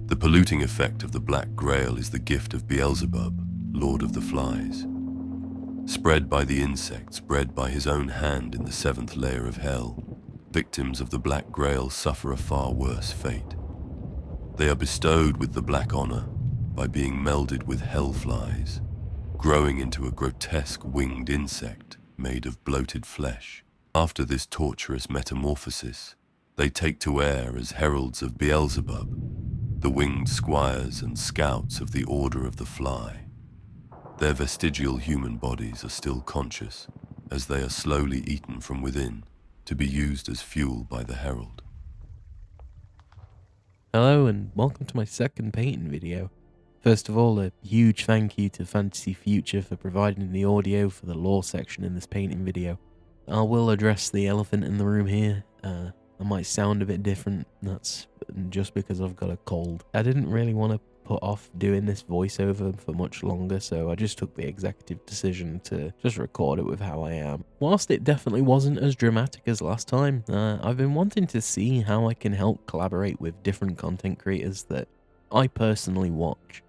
The polluting effect of the Black Grail is the gift of Beelzebub, Lord of the Flies. Spread by the insects bred by his own hand in the 7th layer of hell, victims of the Black Grail suffer a far worse fate. They are bestowed with the black honor by being melded with hell flies, growing into a grotesque winged insect made of bloated flesh. After this torturous metamorphosis, they take to air as heralds of Beelzebub, the winged squires and scouts of the Order of the Fly. Their vestigial human bodies are still conscious, as they are slowly eaten from within, to be used as fuel by the Herald. Hello and welcome to my second painting video. First of all, a huge thank you to Fantasy Future for providing the audio for the lore section in this painting video. I will address the elephant in the room here. I might sound a bit different, that's just because I've got a cold. I didn't really want to put off doing this voiceover for much longer, so I just took the executive decision to just record it with how I am. Whilst it definitely wasn't as dramatic as last time, I've been wanting to see how I can help collaborate with different content creators that I personally watch.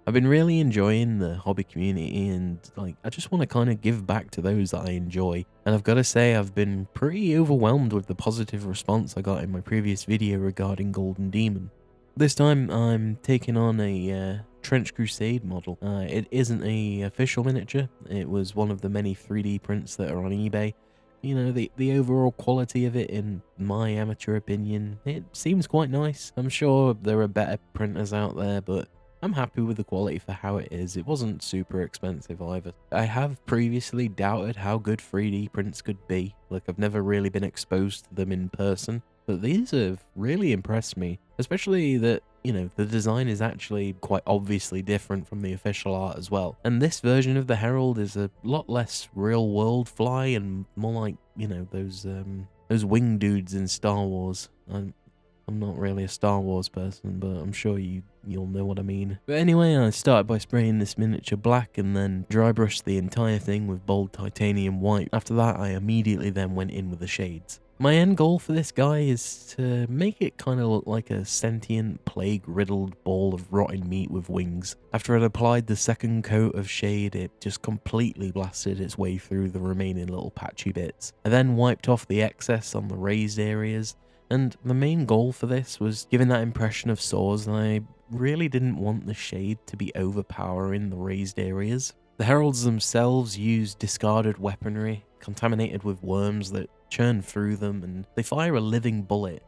I've been really enjoying the hobby community and I just want to kind of give back to those that I enjoy. And I've got to say I've been pretty overwhelmed with the positive response I got in my previous video regarding Golden Demon. This time I'm taking on a Trench Crusade model. It isn't an official miniature, it was one of the many 3D prints that are on eBay. You know, the overall quality of it, in my amateur opinion, it seems quite nice. I'm sure there are better printers out there, but I'm happy with the quality for how it is. It wasn't super expensive either. I have previously doubted how good 3D prints could be. I've never really been exposed to them in person. But these have really impressed me, especially that, you know, the design is actually quite obviously different from the official art as well. And this version of the Herald is a lot less real world fly and more like, you know, those wing dudes in Star Wars. I'm not really a Star Wars person, but I'm sure you'll know what I mean. But anyway, I started by spraying this miniature black and then dry brushed the entire thing with bold titanium white. After that, I immediately then went in with the shades. My end goal for this guy is to make it kind of look like a sentient, plague-riddled ball of rotting meat with wings. After I'd applied the second coat of shade, it just completely blasted its way through the remaining little patchy bits. I then wiped off the excess on the raised areas, and the main goal for this was giving that impression of sores, and I really didn't want the shade to be overpowering the raised areas. The heralds themselves use discarded weaponry, contaminated with worms that churn through them, and they fire a living bullet.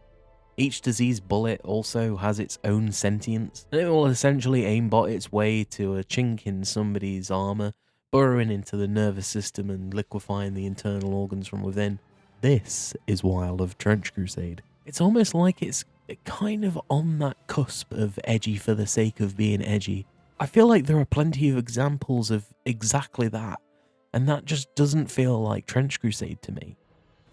Each diseased bullet also has its own sentience, and it will essentially aimbot its way to a chink in somebody's armor, burrowing into the nervous system and liquefying the internal organs from within. This is why I love Trench Crusade. It's almost like it's kind of on that cusp of edgy for the sake of being edgy. I feel like there are plenty of examples of exactly that, and that just doesn't feel like Trench Crusade to me.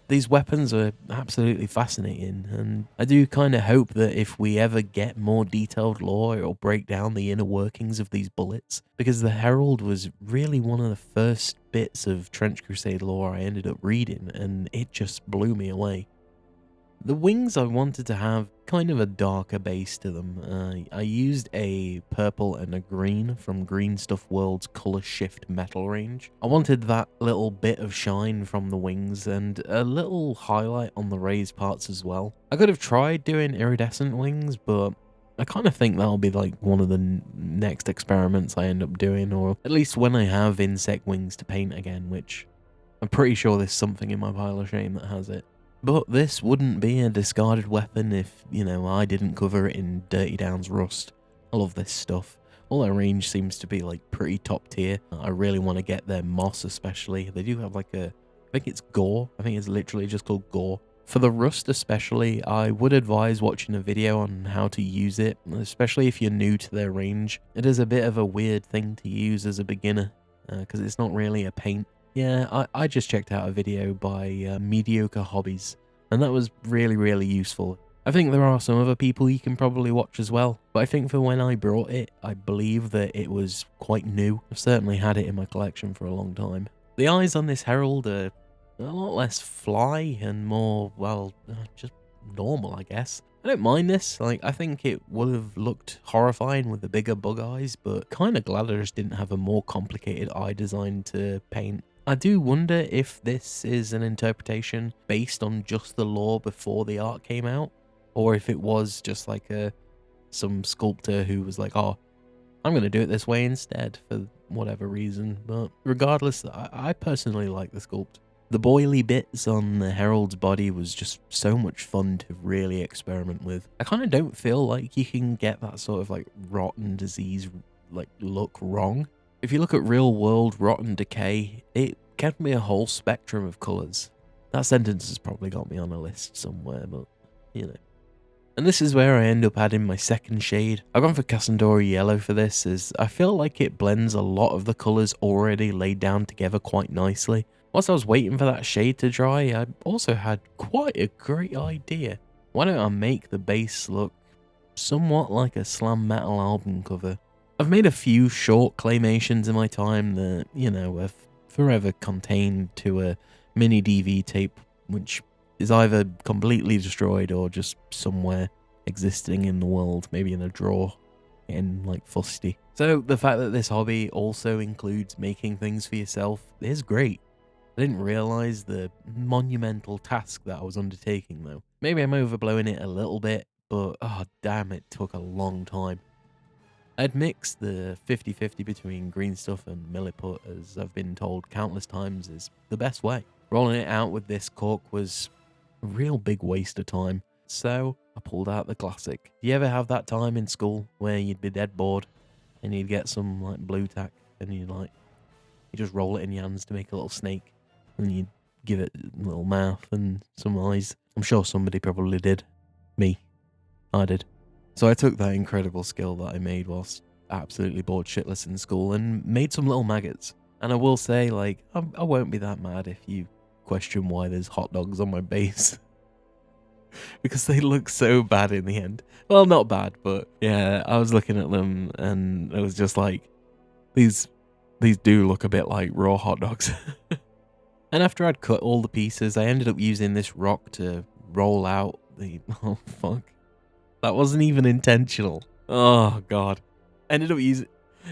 These weapons are absolutely fascinating, and I do kind of hope that if we ever get more detailed lore, it'll break down the inner workings of these bullets, because the Herald was really one of the first bits of Trench Crusade lore I ended up reading, and it just blew me away. The wings I wanted to have kind of a darker base to them. I used a purple and a green from Green Stuff World's Color Shift metal range. I wanted that little bit of shine from the wings and a little highlight on the raised parts as well. I could have tried doing iridescent wings, but I kind of think that'll be like one of the next experiments I end up doing, or at least when I have insect wings to paint again, which I'm pretty sure there's something in my pile of shame that has it. But this wouldn't be a discarded weapon if, you know, I didn't cover it in Dirty Down's Rust. I love this stuff. All their range seems to be pretty top tier. I really want to get their moss especially. They do have I think it's gore. I think it's literally just called gore. For the Rust especially, I would advise watching a video on how to use it, especially if you're new to their range. It is a bit of a weird thing to use as a beginner, because it's not really a paint. Yeah, I just checked out a video by Mediocre Hobbies, and that was really useful. I think there are some other people you can probably watch as well, but I think for when I brought it, I believe that it was quite new. I've certainly had it in my collection for a long time. The eyes on this Herald are a lot less fly and more, well, just normal, I guess. I don't mind this, like, I think it would have looked horrifying with the bigger bug eyes, but kinda glad I just didn't have a more complicated eye design to paint. I do wonder if this is an interpretation based on just the lore before the art came out, or if it was just like some sculptor who was like, oh, I'm going to do it this way instead for whatever reason. But regardless, I personally like the sculpt. The boily bits on the Herald's body was just so much fun to really experiment with. I kind of don't feel like you can get that sort of like rotten disease like look wrong. If you look at real world rot and decay, it can be a whole spectrum of colours. That sentence has probably got me on a list somewhere, but you know. And this is where I end up adding my second shade. I've gone for Cassandora Yellow for this, as I feel like it blends a lot of the colours already laid down together quite nicely. Whilst I was waiting for that shade to dry, I also had quite a great idea. Why don't I make the base look somewhat like a slam metal album cover? I've made a few short claymations in my time that, you know, are forever contained to a mini DV tape, which is either completely destroyed or just somewhere existing in the world, maybe in a drawer, getting like fusty. So the fact that this hobby also includes making things for yourself is great. I didn't realise the monumental task that I was undertaking though. Maybe I'm overblowing it a little bit, but oh damn, it took a long time. I'd mixed the 50-50 between green stuff and milliput, as I've been told countless times is the best way. Rolling it out with this cork was a real big waste of time, so I pulled out the classic. Do you ever have that time in school where you'd be dead bored and you'd get some like blue tack and you just roll it in your hands to make a little snake and you'd give it a little mouth and some eyes? I'm sure somebody probably did. Me. I did. So I took that incredible skill that I made whilst absolutely bored shitless in school and made some little maggots. And I will say, like, I won't be that mad if you question why there's hot dogs on my base. Because they look so bad in the end. Well, not bad, but yeah, I was looking at them and it was just like, these do look a bit like raw hot dogs. And after I'd cut all the pieces, I ended up using this rock to roll out the... Oh, fuck. That wasn't even intentional. Oh, God. Ended up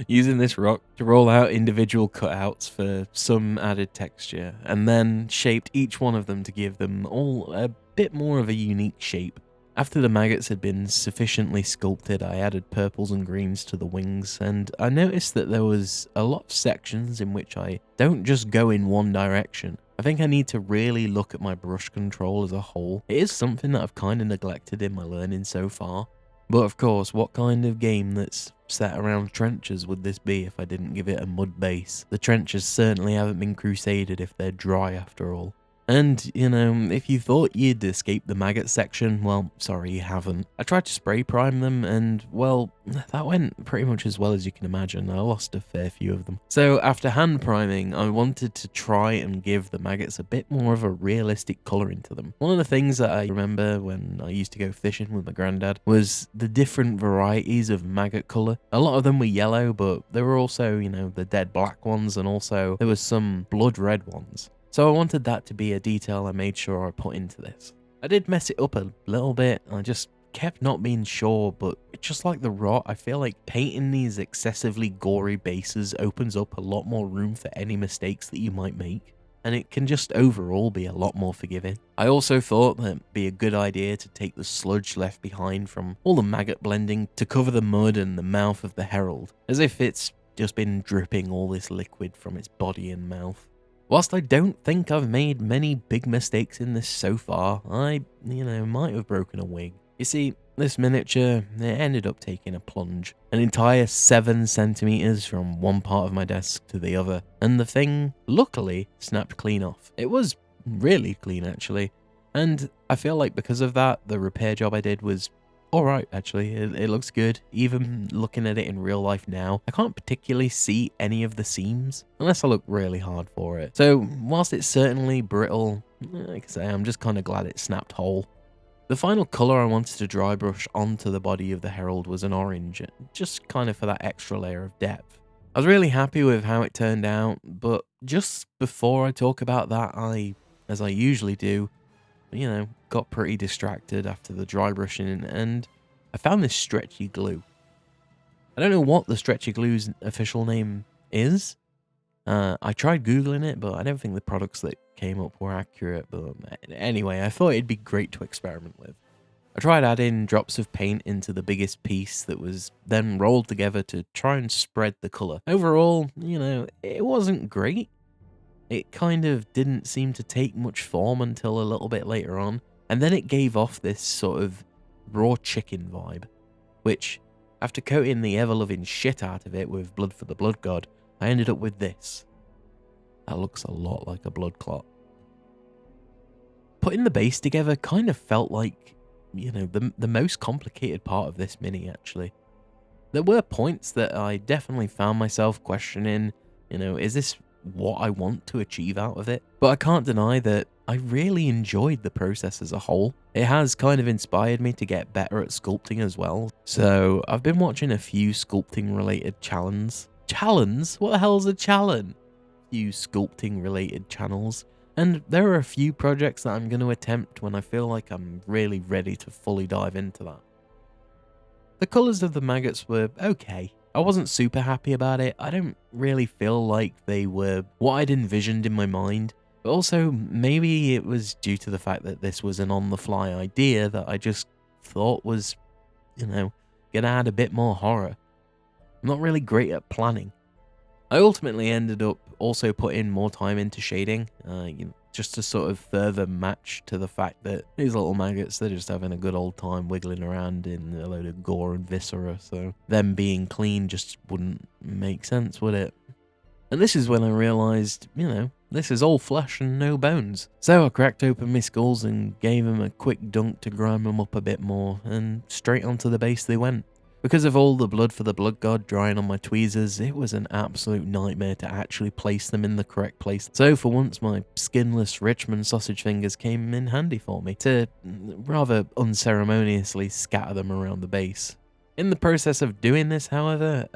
using this rock to roll out individual cutouts for some added texture, and then shaped each one of them to give them all a bit more of a unique shape. After the maggots had been sufficiently sculpted, I added purples and greens to the wings, and I noticed that there was a lot of sections in which I don't just go in one direction. I think I need to really look at my brush control as a whole. It is something that I've kind of neglected in my learning so far. But of course, what kind of game that's set around trenches would this be if I didn't give it a mud base? The trenches certainly haven't been crusaded if they're dry after all. And, you know, if you thought you'd escape the maggot section, well, sorry, you haven't. I tried to spray prime them and, well, that went pretty much as well as you can imagine. I lost a fair few of them. So after hand priming, I wanted to try and give the maggots a bit more of a realistic colouring to them. One of the things that I remember when I used to go fishing with my granddad was the different varieties of maggot colour. A lot of them were yellow, but there were also, you know, the dead black ones, and also there was some blood red ones. So I wanted that to be a detail I made sure I put into this. I did mess it up a little bit, I just kept not being sure, but just like the rot, I feel like painting these excessively gory bases opens up a lot more room for any mistakes that you might make, and it can just overall be a lot more forgiving. I also thought that it'd be a good idea to take the sludge left behind from all the maggot blending to cover the mud and the mouth of the Herald, as if it's just been dripping all this liquid from its body and mouth. Whilst I don't think I've made many big mistakes in this so far, I, might have broken a wig. You see, this miniature, it ended up taking a plunge, an entire 7 centimeters from one part of my desk to the other, and the thing, luckily, snapped clean off. It was really clean, actually, and I feel like because of that, the repair job I did was alright, actually. It looks good. Even looking at it in real life now, I can't particularly see any of the seams, unless I look really hard for it. So, whilst it's certainly brittle, like I say, I'm just kind of glad it snapped whole. The final colour I wanted to dry brush onto the body of the Herald was an orange, just kind of for that extra layer of depth. I was really happy with how it turned out, but just before I talk about that, as I usually do, you know, got pretty distracted after the dry brushing, and I found this stretchy glue. I don't know what the stretchy glue's official name is. I tried Googling it, but I don't think the products that came up were accurate. But anyway, I thought it'd be great to experiment with. I tried adding drops of paint into the biggest piece that was then rolled together to try and spread the colour. Overall, you know, it wasn't great. It kind of didn't seem to take much form until a little bit later on, and then it gave off this sort of raw chicken vibe, which, after coating the ever-loving shit out of it with blood for the blood god, I ended up with this. That looks a lot like a blood clot. Putting the base together kind of felt like, you know, the most complicated part of this mini, actually. There were points that I definitely found myself questioning, you know, is this what I want to achieve out of it? But I can't deny that I really enjoyed the process as a whole. It has kind of inspired me to get better at sculpting as well. So I've been watching a few sculpting related challenge? What the hell's a challenge? Few sculpting related channels. And there are a few projects that I'm going to attempt when I feel like I'm really ready to fully dive into that. The colours of the maggots were okay. I wasn't super happy about it. I don't really feel like they were what I'd envisioned in my mind. But also, maybe it was due to the fact that this was an on-the-fly idea that I just thought was, you know, gonna add a bit more horror. I'm not really great at planning. I ultimately ended up also putting more time into shading, you know, just to sort of further match to the fact that these little maggots, they're just having a good old time wiggling around in a load of gore and viscera, so them being clean just wouldn't make sense, would it? And this is when I realised, you know, this is all flesh and no bones. So I cracked open my skulls and gave them a quick dunk to grime them up a bit more, and straight onto the base they went. Because of all the blood for the blood god drying on my tweezers, it was an absolute nightmare to actually place them in the correct place. So for once, my skinless Richmond sausage fingers came in handy for me to rather unceremoniously scatter them around the base. In the process of doing this, however,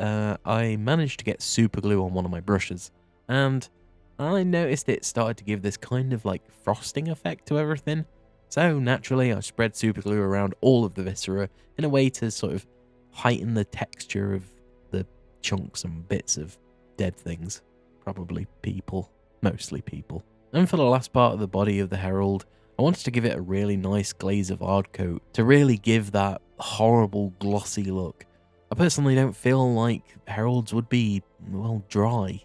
I managed to get super glue on one of my brushes, and I noticed it started to give this kind of like frosting effect to everything. So naturally, I spread super glue around all of the viscera in a way to sort of heighten the texture of the chunks and bits of dead things. Probably people. Mostly people. And for the last part of the body of the Herald, I wanted to give it a really nice glaze of hard coat to really give that horrible glossy look. I personally don't feel like Heralds would be, well, dry.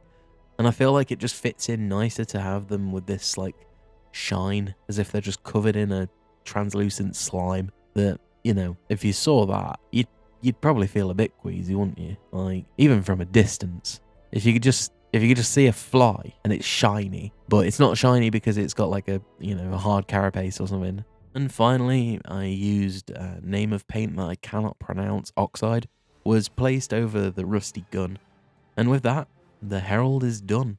And I feel like it just fits in nicer to have them with this like shine, as if they're just covered in a translucent slime that, you know, if you saw that, you'd probably feel a bit queasy, wouldn't you? Like, even from a distance. If you could just see a fly and it's shiny, but it's not shiny because it's got like a, you know, a hard carapace or something. And finally, I used a name of paint that I cannot pronounce, oxide, was placed over the rusty gun. And with that, the Herald is done.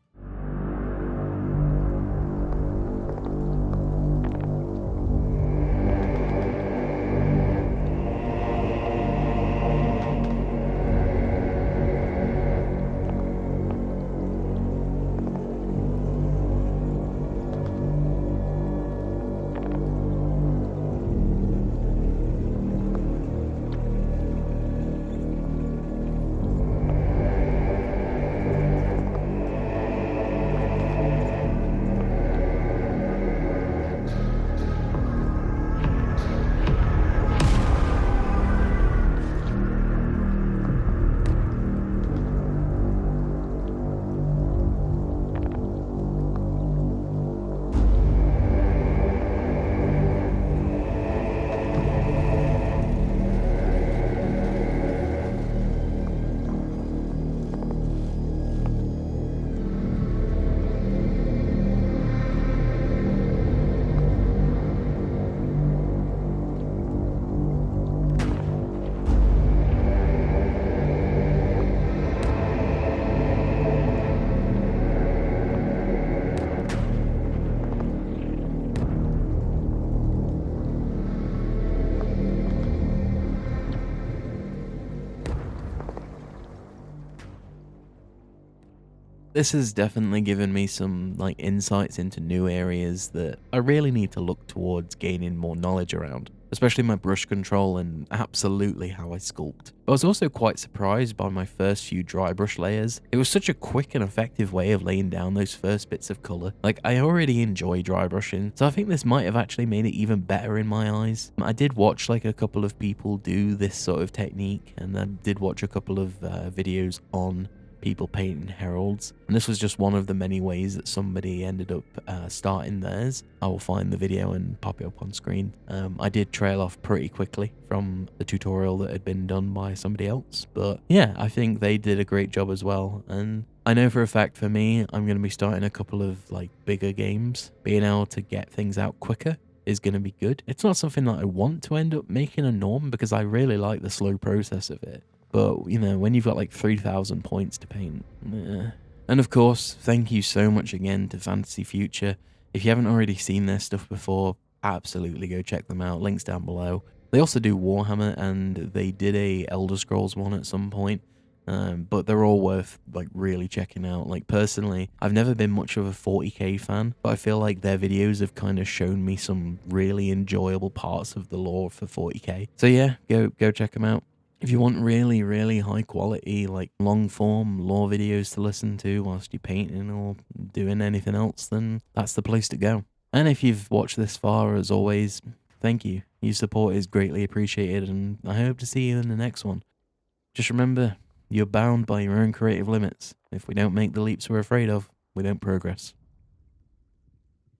This has definitely given me some like insights into new areas that I really need to look towards gaining more knowledge around, especially my brush control and absolutely how I sculpt. I was also quite surprised by my first few dry brush layers. It was such a quick and effective way of laying down those first bits of color. Like, I already enjoy dry brushing, so I think this might have actually made it even better in my eyes. I did watch like a couple of people do this sort of technique, and I did watch a couple of videos on people painting heralds, and this was just one of the many ways that somebody ended up starting theirs. I will find the video and pop it up on screen. I did trail off pretty quickly from the tutorial that had been done by somebody else, but yeah, I think they did a great job as well. And I know for a fact for me, I'm going to be starting a couple of like bigger games. Being able to get things out quicker is going to be good. It's not something that I want to end up making a norm, because I really like the slow process of it. But, you know, when you've got like 3,000 points to paint. And of course, thank you so much again to Fantasy Future. If you haven't already seen their stuff before, absolutely go check them out. Links down below. They also do Warhammer, and they did a Elder Scrolls one at some point. But they're all worth like really checking out. Like, personally, I've never been much of a 40k fan, but I feel like their videos have kind of shown me some really enjoyable parts of the lore for 40k. So yeah, go check them out. If you want really, really high quality, like long form lore videos to listen to whilst you're painting or doing anything else, then that's the place to go. And if you've watched this far, as always, thank you. Your support is greatly appreciated, and I hope to see you in the next one. Just remember, you're bound by your own creative limits. If we don't make the leaps we're afraid of, we don't progress.